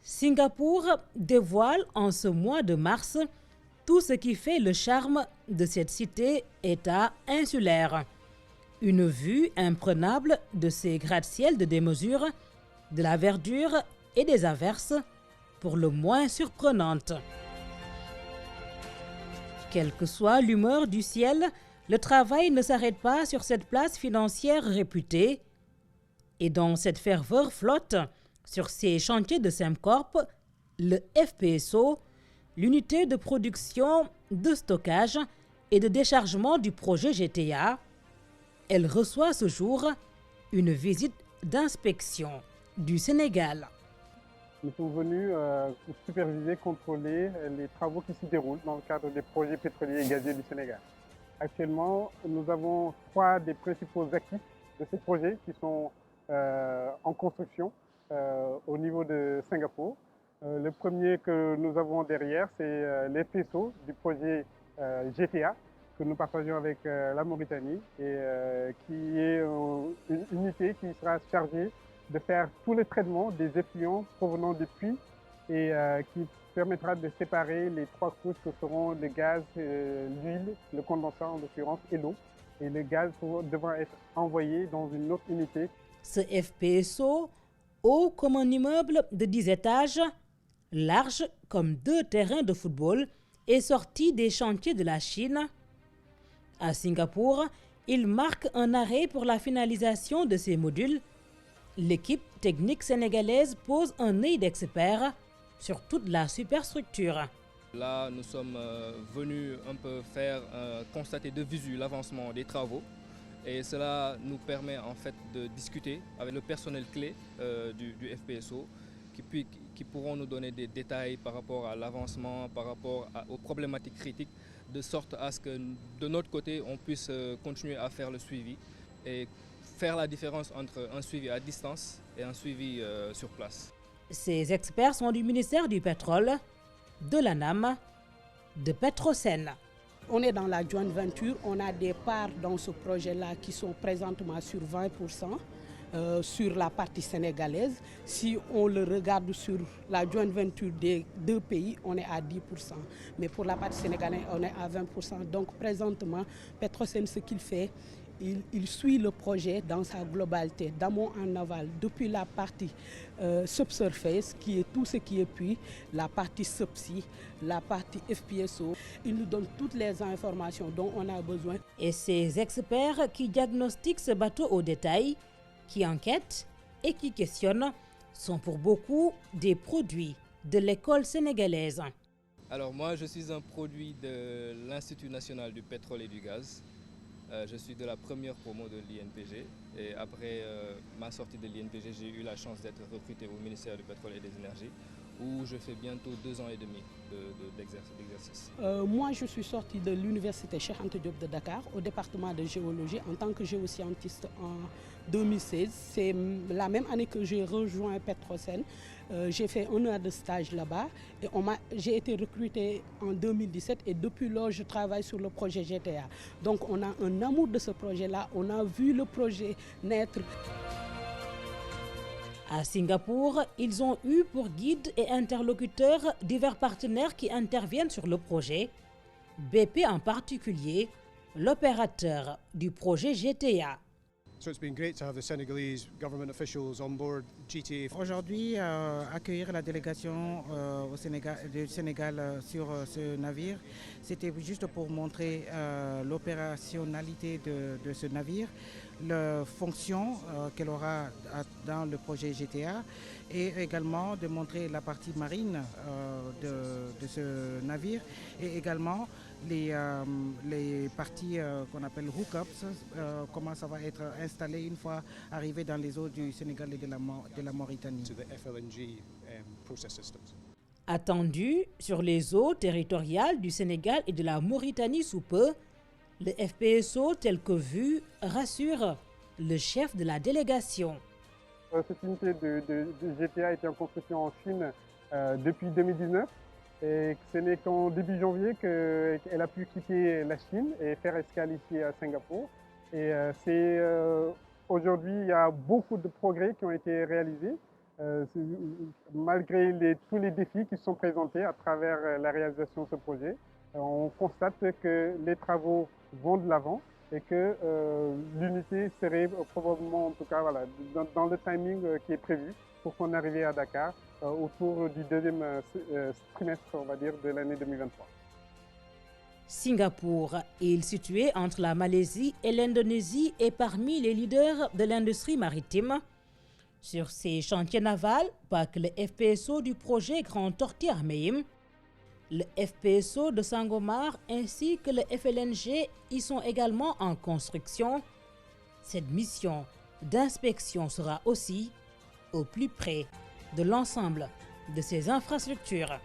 Singapour dévoile en ce mois de mars tout ce qui fait le charme de cette cité-État insulaire. Une vue imprenable de ses gratte-ciels de démesure, de la verdure et des averses, pour le moins surprenantes. Quelle que soit l'humeur du ciel, le travail ne s'arrête pas sur cette place financière réputée. Et dont cette ferveur flotte sur ces chantiers de Sembcorp, le FPSO, l'unité de production, de stockage et de déchargement du projet GTA, elle reçoit ce jour une visite d'inspection du Sénégal. Nous sommes venus pour superviser, contrôler les travaux qui s'y déroulent dans le cadre des projets pétroliers et gaziers du Sénégal. Actuellement, nous avons trois des principaux actifs de ces projets qui sont en construction au niveau de Singapour. Le premier que nous avons derrière, c'est l'FPSO du projet GTA que nous partageons avec la Mauritanie et qui est une unité qui sera chargée de faire tous les traitements des effluents provenant des puits et qui permettra de séparer les trois couches que seront le gaz, l'huile, le condensat en l'occurrence et l'eau. Et le gaz devra être envoyé dans une autre unité. Ce FPSO, haut comme un immeuble de 10 étages, large comme 2 terrains de football, est sorti des chantiers de la Chine. À Singapour, il marque un arrêt pour la finalisation de ces modules. L'équipe technique sénégalaise pose un œil d'expert sur toute la superstructure. Là, nous sommes venus un peu faire constater de visu l'avancement des travaux et cela nous permet en fait de discuter avec le personnel clé du FPSO qui pourront nous donner des détails par rapport à l'avancement, par rapport aux problématiques critiques, de sorte à ce que de notre côté, on puisse continuer à faire le suivi et faire la différence entre un suivi à distance et un suivi sur place. Ces experts sont du ministère du Pétrole, de l'ANAM, de Petrosen. On est dans la joint venture, on a des parts dans ce projet-là qui sont présentement sur 20%. Sur la partie sénégalaise. Si on le regarde sur la joint venture des deux pays, on est à 10%. Mais pour la partie sénégalaise, on est à 20%. Donc présentement, Petrosen, ce qu'il fait, il suit le projet dans sa globalité, d'amont en aval, depuis la partie subsurface, qui est tout ce qui est puits, la partie subsea, la partie FPSO. Il nous donne toutes les informations dont on a besoin. Et ces experts qui diagnostiquent ce bateau au détail, qui enquêtent et qui questionnent, sont pour beaucoup des produits de l'école sénégalaise. Alors moi, je suis un produit de l'Institut national du pétrole et du gaz. Je suis de la première promo de l'INPG et après ma sortie de l'INPG, j'ai eu la chance d'être recruté au ministère du pétrole et des énergies où je fais bientôt 2 ans et demi d'exercice. Moi, je suis sorti de l'université Cheikh Anta Diop de Dakar au département de géologie en tant que géoscientiste en 2016. C'est la même année que j'ai rejoint Petrosen. J'ai fait 1 an de stage là-bas et j'ai été recruté en 2017 et depuis lors, je travaille sur le projet GTA. Donc, on a un amour de ce projet-là. On a vu le projet naître. À Singapour, ils ont eu pour guide et interlocuteur divers partenaires qui interviennent sur le projet. BP en particulier, l'opérateur du projet GTA. So it's been great to have the Senegalese government officials on board GTA. Aujourd'hui, accueillir la délégation du Sénégal sur ce navire, c'était juste pour montrer l'opérationnalité de ce navire, la fonction qu'elle aura dans le projet GTA et également de montrer la partie marine de ce navire et également les parties qu'on appelle hookups, comment ça va être installé une fois arrivé dans les eaux du Sénégal et de la Mauritanie. To the FLNG process systems. Attendu sur les eaux territoriales du Sénégal et de la Mauritanie sous peu, le FPSO tel que vu rassure le chef de la délégation. Cette unité de GTA a été en construction en Chine depuis 2019 et ce n'est qu'en début janvier qu'elle a pu quitter la Chine et faire escale ici à Singapour. Et aujourd'hui, il y a beaucoup de progrès qui ont été réalisés. Malgré tous les défis qui sont présentés à travers la réalisation de ce projet, on constate que les travaux vont de l'avant et que l'unité serait probablement, en tout cas, voilà, dans le timing qui est prévu pour qu'on arrive à Dakar autour du deuxième trimestre, on va dire, de l'année 2023. Singapour, île située entre la Malaisie et l'Indonésie, est parmi les leaders de l'industrie maritime. Sur ces chantiers navals, pas que le FPSO du projet Grand Tortue Ahmeyim, le FPSO de Sangomar ainsi que le FLNG y sont également en construction. Cette mission d'inspection sera aussi au plus près de l'ensemble de ces infrastructures.